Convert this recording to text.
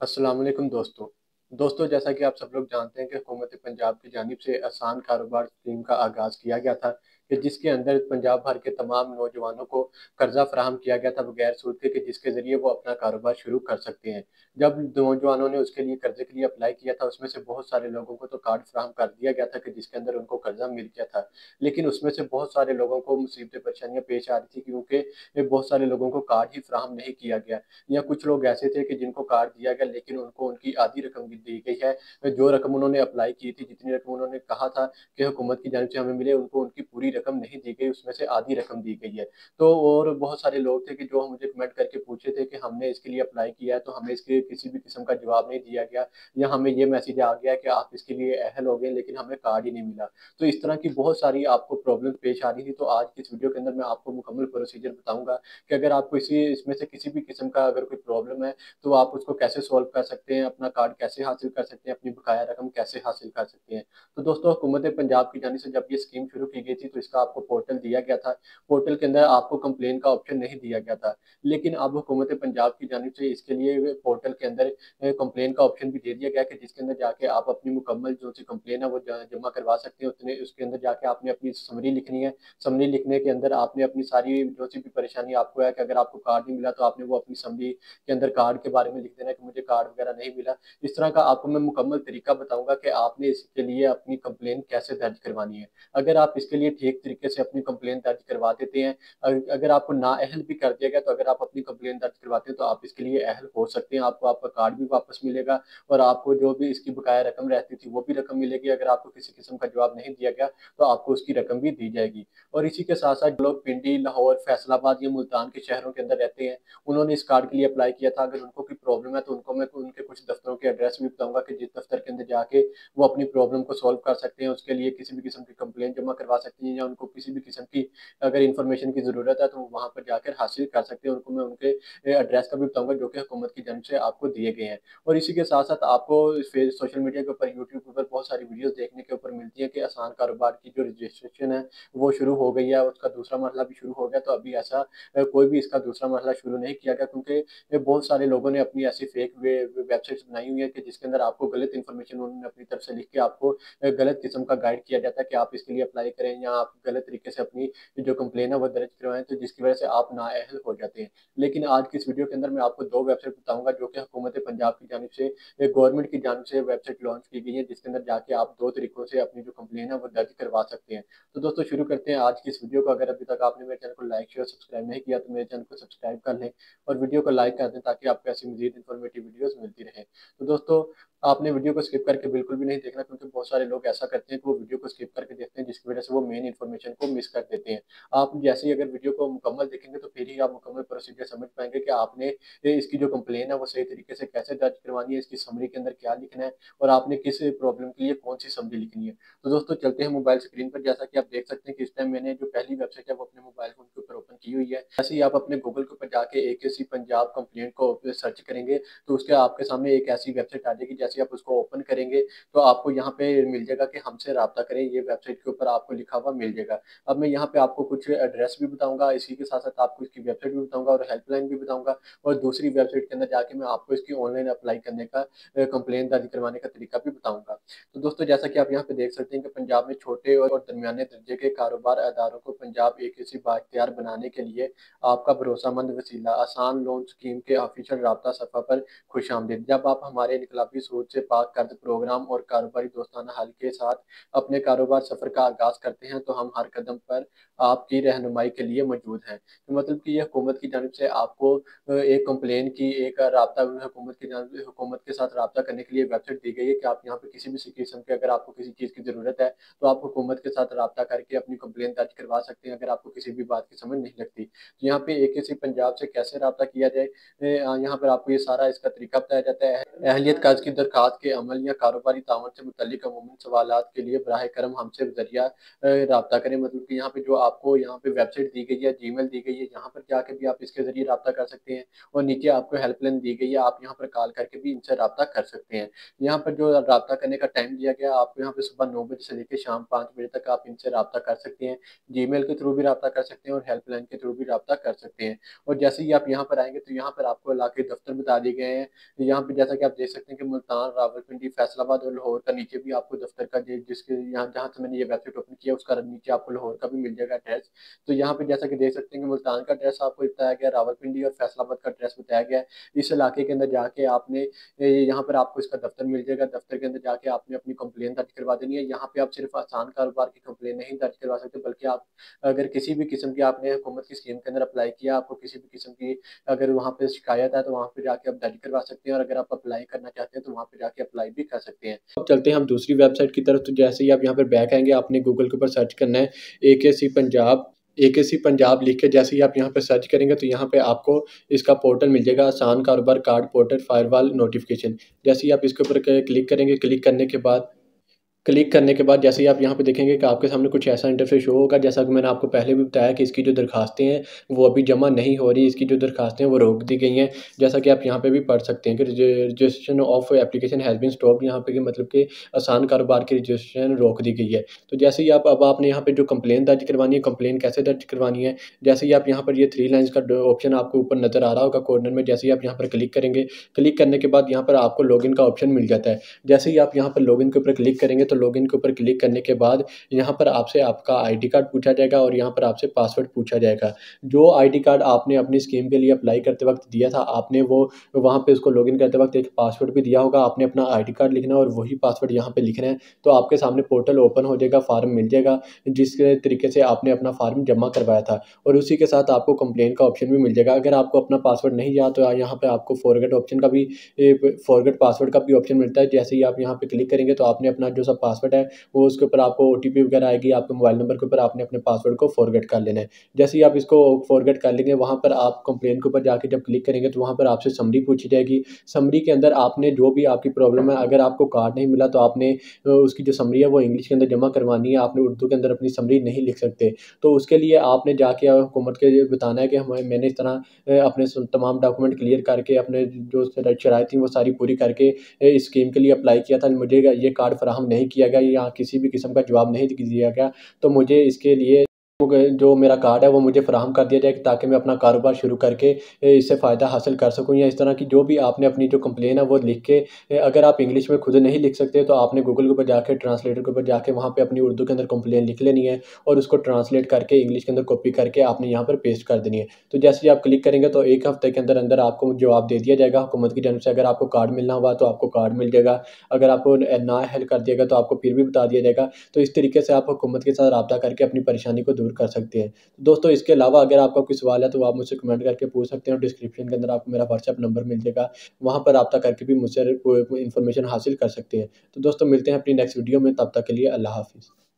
अस्सलाम वालेकुम दोस्तों। जैसा कि आप सब लोग जानते हैं कि हुकूमत पंजाब की जानिब से आसान कारोबार स्कीम का आगाज़ किया गया था कि जिसके अंदर पंजाब भर के तमाम नौजवानों को कर्ज़ा फ़राहम किया गया था बगैर सूद के, कि जिसके ज़रिए वो अपना कारोबार शुरू कर सकते हैं। जब नौजवानों ने उसके लिए कर्ज़े के लिए अप्लाई किया था, उसमें से बहुत सारे लोगों को तो कार्ड फ़राहम कर दिया गया था कि जिसके अंदर उनको कर्ज़ा मिल गया था। लेकिन उसमें से बहुत सारे लोगों को मुसीबतें, परेशानियाँ पेश आ रही थी, क्योंकि बहुत सारे लोगों को कार्ड ही फ़राहम नहीं किया गया। या कुछ लोग ऐसे थे कि जिनको कार्ड दिया गया, लेकिन उनको उनकी आधी रकम भी दी गई है। जो रकम उन्होंने अप्लाई की थी, जितनी रकम उन्होंने कहा था कि हुकूमत की जानिब से हमें मिले, उनको उनकी पूरी रकम नहीं दी गई, उसमें से आधी रकम दी गई है। तो और बहुत सारे लोग थे कि जो मुझे कमेंट करके पूछे थे कि हमने इसके लिए अप्लाई किया है, तो हमें इसके किसी भी किस्म का जवाब नहीं दिया गया, या हमें ये मैसेज आ गया कि आप इसके लिए अहल हो गए, लेकिन हमें कार्ड ही नहीं मिला। तो इस तरह की बहुत सारी आपको प्रॉब्लम पेश आ रही थी। तो आज की इस वीडियो के अंदर मैं आपको मुकम्मल प्रोसीजर बताऊँगा कि अगर आपको इसी इसमें से किसी भी किस्म का अगर कोई प्रॉब्लम है, तो आप उसको कैसे सॉल्व कर सकते हैं, अपना कार्ड कैसे हासिल कर सकते हैं, अपनी बकाया रकम कैसे हासिल कर सकते हैं। तो दोस्तों, हुकूमत पंजाब की जानिब से जब ये स्कीम शुरू की गई थी, तो इसका आपको पोर्टल दिया गया था। पोर्टल के अंदर आपको कंप्लेन का ऑप्शन नहीं दिया गया था। लेकिन अब हुकूमत पंजाब की जानिब से इसके लिए पोर्टल के अंदर कंप्लेन का ऑप्शन भी दे दिया गया, कि जिसके अंदर जाके आप अपनी मुकम्मल जो सी कंप्लेन है वो जमा करवा सकते हैं। उतने उसके अंदर जाके आपने अपनी समरी लिखनी है। समरी लिखने के अंदर आपने अपनी सारी जो सी भी परेशानी आपको है, कि अगर आपको कार्ड नहीं मिला, तो आपने वो अपनी समरी के अंदर कार्ड के बारे में लिख देना है कि मुझे कार्ड वगैरह नहीं मिला। इस तरह का आपको मैं मुकम्मल तरीका बताऊँगा कि आपने इसके लिए अपनी कंप्लेंट कैसे दर्ज करवानी है। अगर आप इसके लिए ठीक तरीके से अपनी कंप्लेंट दर्ज करवा देते हैं, अगर आपको नाअहल भी कर दिया गया, तो अगर आप अपनी कंप्लेंट दर्ज करवाते हैं, तो आप इसके लिए अहल हो सकते हैं। आपको आपका कार्ड भी वापस मिलेगा, और आपको जो भी इसकी बकाया रकम रहती थी, वो भी रकम मिलेगी। अगर आपको किसी किस्म का जवाब नहीं दिया गया, तो आपको उसकी रकम भी दी जाएगी। और इसी के साथ-साथ जो लोग पिंडी, लाहौर, फैसलाबाद या मुल्तान के शहरों के अंदर रहते हैं, उन्होंने इस कार्ड के लिए अप्लाई किया था। अगर उनको कोई प्रॉब्लम है, तो उनको मैं उनके कुछ दफ्तरों के एड्रेस भी बताऊँगा, कि जिस दफ्तर के अंदर जाके वो अपनी प्रॉब्लम को सॉल्व कर सकते हैं। उसके लिए किसी भी किस्म की कंप्लेंट जमा करवा सकते हैं, या उनको किसी भी किस्म की अगर इन्फॉर्मेशन की ज़रूरत है, तो वो वहाँ पर जाकर हासिल कर सकते हैं। उनको मैं उनके एड्रेस का भी बताऊँगा, जो कि हुकूमत की जानिब से आपको दिए गए हैं। और इसी के साथ-साथ आपको फेस सोशल मीडिया के ऊपर, यूट्यूब के ऊपर बहुत सारी वीडियोज़ देखने के ऊपर मिलती है कि आसान कारोबार की जो रजिस्ट्रेशन है, वो शुरू हो गई है। उसका दूसरा मरहला भी शुरू हो गया। तो अभी ऐसा कोई भी इसका दूसरा मरहला शुरू नहीं किया गया, क्योंकि बहुत सारे लोगों ने अपनी ऐसी फेक वेबसाइट्स बनाई हुई है, कि जिसके अंदर आपको गलत इन्फॉर्मेशन उन्होंने अपनी तरफ से लिख के आपको गलत किस्म का गाइड किया जाता है कि आप इसके लिए अप्लाई करें, या आप गलत तरीके से अपनी जो कंप्लेन है वो दर्ज करवाएं, तो जिसकी वजह से आप नाअहल हो जाते हैं। लेकिन आज की इस वीडियो के अंदर मैं आपको दो वेबसाइट बताऊंगा, जो कि हुकूमत पंजाब की जानिब से, गवर्नमेंट की जानिब से वेबसाइट लॉन्च की गई है, जिसके अंदर जाके आप दो तरीकों से अपनी जो कंप्लेन है वो दर्ज करवा सकते हैं। तो दोस्तों, शुरू करते हैं आज की इस वीडियो को। अगर अभी तक आपने मेरे चैनल को लाइक, शेयर, सब्सक्राइब नहीं किया, तो मेरे चैनल को सब्सक्राइब कर लें, और वीडियो को लाइक कर दें, ताकि आपको ऐसी मज़ीद इन्फॉर्मेटिव वीडियोज़ मिलती रहें। तो दोस्तों, आपने वीडियो को स्किप करके बिल्कुल भी नहीं देखना, क्योंकि बहुत सारे लोग ऐसा करते हैं कि वो वीडियो को स्किप करके देखते हैं, जिसकी वजह से वो मेन इन्फॉर्मेशन को मिस कर देते हैं। आप जैसे ही अगर वीडियो को मुकम्मल देखेंगे, तो फिर ही आप मुकम्मल प्रोसीजर समझ पाएँगे कि आपने इसकी जो कंप्लेन है वो सही तरीके से कैसे दर्ज करवानी है, इसकी समरी के अंदर क्या लिखना है, और आपने किस प्रॉब्लम के लिए कौन-सी समरी लिखनी है। तो दोस्तों, चलते हैं मोबाइल स्क्रीन पर। जैसा कि आप देख सकते हैं कि इस टाइम मैंने जो पहली वेबसाइट है वो अपने मोबाइल फ़ोन के ऊपर ओपन की हुई है। जैसे ही आप अपने गूगल के ऊपर जाके एकेसी पंजाब कंप्लेंट को सर्च करेंगे, तो उसके आपके सामने एक ऐसी वेबसाइट आ जाएगी। जैसे ही आप उसको ओपन करेंगे, तो आपको यहाँ पे मिल जाएगा कि हमसे राब्ता करें, ये वेबसाइट के ऊपर आपको लिखा हुआ मिल जाएगा। अब मैं यहाँ पे आपको कुछ एड्रेस भी बताऊँगा, इसी के साथ-साथ आपको इसकी वेबसाइट भी बताऊँगा, और हेल्पलाइन भी बताऊँगा, और दूसरी वेबसाइट के अंदर जाके मैं आपको इसकी ऑनलाइन अप्लाई करने का, कंप्लेंट दर्ज करवाने का तरीका भी बताऊँगा। तो दोस्तों, जैसा कि आप यहाँ पे देख सकते हैं कि पंजाब में छोटे और दरमियाने दर्जे के कारोबार अदारों को पंजाब एकेसी बाइख्तियार बनाने के लिए आपका भरोसामंद वसीला, आसान लोन स्कीम के ऑफिशियल राब्ता सफ़ा पर खुशामदीद। जब आप हमारे इनकलाबी सोच से पाक कर्द प्रोग्राम और कारोबारी दोस्ताना हल के साथ अपने कारोबार सफ़र का आगाज़ करते हैं, तो हम हर कदम पर आपकी रहनुमाई के लिए मौजूद हैं। तो मतलब कि ये हुकूमत की जानिब से आपको एक कंप्लेन की एक राब्ता हुकूमत की जानिब से हुकूमत के साथ राब्ता करने के लिए वेबसाइट दी गई है, कि आप यहाँ पे किसी भी किस्म के, अगर आपको किसी चीज़ की ज़रूरत है, तो आप हुकूमत के साथ राब्ता करके अपनी कंप्लेन दर्ज करवा सकते हैं, अगर आपको किसी भी बात की समझ नहीं लगती। तो यहाँ पे एकेसी पंजाब से कैसे राब्ता किया जाए, यहाँ पर आपको ये सारा इसका तरीका बताया जाता है। अहलियत कर्ज की दरख़्वास्त के अमल या कारोबारी ताउन से मुतल्लिक अमूमन सवालात के लिए बराह करम हमसे ज़रिया राब्ता करें। मतलब कि यहाँ पे जो आपको यहाँ पे वेबसाइट दी गई है, जीमेल दी गई है, यहाँ पर जाके भी आप इसके ज़रिए राब्ता कर सकते हैं और नीचे आपको हेल्पलाइन दी गई है, आप यहाँ पर कॉल करके भी इनसे राब्ता कर सकते हैं। यहाँ पर जो राब्ता करने का टाइम दिया गया है, आपको यहाँ पे सुबह 9 बजे से लेके शाम 5 बजे तक आप इनसे राब्ता कर सकते हैं। जीमेल के थ्रू भी राब्ता कर सकते हैं और हेल्पलाइन के थ्रू भी राब्ता कर सकते हैं। और जैसे ही आप यहाँ पर आएँगे तो यहाँ पर आपको इलाके दफ्तर बता दिए गए हैं। यहाँ पे जैसा कि आप देख सकते हैं कि मुल्तान, रावलपिंडी, फैसलाबाद और लाहौर का नीचे भी आपको दफ्तर का जिसके यहाँ जहाँ से मैंने ये वेबसाइट ओपन किया उसका नीचे आपको लाहौर का भी मिल जाएगा एड्रेस। तो यहाँ पे जैसा कि देख सकते हैं कि मुल्तान का एड्रेस आपको बताया गया, रावलपिंडी और फैसलाबाद का एड्रेस बताया गया है। इस इलाके के अंदर जाके आपने यहाँ पर आपको इसका दफ्तर मिल जाएगा। दफ्तर के अंदर जाके आपने अपनी कंप्लेन दर्ज करवा देनी है। यहाँ पे आप सिर्फ आसान कारोबार की कंप्लेन नहीं दर्ज करवा सकते, बल्कि आप अगर किसी भी किस्म की आपने हुकूमत की स्कीम के अंदर अप्लाई किया, आपको किसी भी किस्म की अगर वहाँ पे शिकायत है तो वहाँ पे जाके आप दर्ज करवा सकते हैं और अगर आप अप्लाई करना चाहते हैं तो वहाँ पे जाके अप्लाई भी कर सकते हैं। अब चलते हैं हम दूसरी वेबसाइट की तरफ। तो जैसे ही आप यहाँ पर बैक आएँगे, आपने गूगल के ऊपर सर्च करना है एकेसी पंजाब। एकेसी पंजाब लिख के जैसे ही आप यहाँ पे सर्च करेंगे तो यहाँ पे आपको इसका पोर्टल मिल जाएगा, आसान कारोबार कार्ड पोर्टल फायरवॉल नोटिफिकेशन। जैसे ही आप इसके ऊपर क्लिक करेंगे, क्लिक करने के बाद जैसे ही आप यहाँ पे देखेंगे कि आपके सामने कुछ ऐसा इंटरफेस शो होगा, जैसा कि मैंने आपको पहले भी बताया कि इसकी जो दरखास्तें हैं वो अभी जमा नहीं हो रही, इसकी जो दरखास्तें हैं वो रोक दी गई हैं। जैसा कि आप यहाँ पे भी पढ़ सकते हैं कि registration of application has been stopped, यहाँ पे कि मतलब कि आसान कारोबार की रजिस्ट्रेशन रोक दी गई है। तो जैसे ही अब आपने यहाँ पे जो कंप्लेन दर्ज करवानी है, कंप्लेन कैसे दर्ज करवानी है, जैसे ही आप यहाँ पर ये 3 लाइन्स का ऑप्शन आपको ऊपर नज़र आ रहा होगा कॉर्नर में, जैसे ही आप यहाँ पर क्लिक करेंगे, क्लिक करने के बाद यहाँ पर आपको लॉगिन का ऑप्शन मिल जाता है। जैसे ही आप यहाँ पर लॉगिन के ऊपर क्लिक करेंगे तो लॉगिन के ऊपर क्लिक करने के बाद यहाँ पर आपसे आपका आईडी कार्ड पूछा जाएगा और यहाँ पर आपसे पासवर्ड पूछा जाएगा। जो आईडी कार्ड आपने अपनी स्कीम के लिए अप्लाई करते वक्त दिया था, आपने वो वहाँ पे उसको लॉगिन करते वक्त एक पासवर्ड भी दिया होगा, आपने अपना आईडी कार्ड लिखना है और वही पासवर्ड यहाँ पे लिखना है। तो आपके सामने पोर्टल ओपन हो जाएगा, फार्म मिल जाएगा जिस तरीके से आपने अपना फार्म जमा करवाया था और उसी के साथ आपको कंप्लेन का ऑप्शन भी मिल जाएगा। अगर आपको अपना पासवर्ड नहीं याद तो यहाँ पे आपको फॉरगेट पासवर्ड का भी ऑप्शन मिलता है। जैसे ही आप यहाँ पे क्लिक करेंगे तो आपने अपना जो सा पासवर्ड है वो उसके ऊपर आपको ओटीपी वगैरह आएगी, आपके मोबाइल नंबर के ऊपर आपने अपने पासवर्ड को फॉरगेट कर लेना है। जैसे ही आप इसको फॉरगेट कर लेंगे, वहाँ पर आप कंप्लेन के ऊपर जाके जब क्लिक करेंगे तो वहाँ पर आपसे समरी पूछी जाएगी। समरी के अंदर आपने जो भी आपकी प्रॉब्लम है, अगर आपको कार्ड नहीं मिला तो आपने उसकी जो समरी है वो इंग्लिश के अंदर जमा करवानी है, आपने उर्दू के अंदर अपनी समरी नहीं लिख सकते। तो उसके लिए आपने जाके हुकूमत के बताना है कि मैंने इस तरह अपने तमाम डॉक्यूमेंट क्लियर करके अपने जो शराइत थी वो सारी पूरी करके इस स्कीम के लिए अप्लाई किया था, मुझे ये कार्ड फराहम नहीं किया गया या किसी भी किस्म का जवाब नहीं दिया गया, तो मुझे इसके लिए जो मेरा कार्ड है वो मुझे फ़राहम कर दिया जाए ताकि मैं अपना कारोबार शुरू करके इससे फ़ायदा हासिल कर सकूँ। या इस तरह की जो भी आपने अपनी जो कंप्लेन है वो लिख के अगर आप इंग्लिश में खुद नहीं लिख सकते तो आपने गूगल के ऊपर जाके ट्रांसलेटर के ऊपर जाके वहाँ पे अपनी उर्दू के अंदर कंप्लेन लिख लेनी है और उसको ट्रांसलेट करके इंग्लिश के अंदर कॉपी करके आपने यहाँ पर पेस्ट कर देनी है। तो जैसे ही आप क्लिक करेंगे तो 1 हफ़्ते के अंदर अंदर आपको जवाब दे दिया जाएगा हुकूमत की जानब से। अगर आपको कार्ड मिलना हुआ तो आपको कार्ड मिल जाएगा, अगर आपको ना हेल्प कर दिया गया तो आपको फिर भी बता दिया जाएगा। तो इस तरीके से आप हुकूमत के साथ राब्ता करके अपनी परेशानी को दूर कर सकते हैं। दोस्तों इसके अलावा अगर आपका कोई सवाल है तो आप मुझसे कमेंट करके पूछ सकते हैं और डिस्क्रिप्शन के अंदर आपको मेरा व्हाट्सएप नंबर मिल जाएगा, वहाँ पर राब्ता करके भी मुझसे इन्फॉर्मेशन हासिल कर सकते हैं। तो दोस्तों मिलते हैं अपनी नेक्स्ट वीडियो में, तब तक के लिए अल्लाह हाफ़िज़।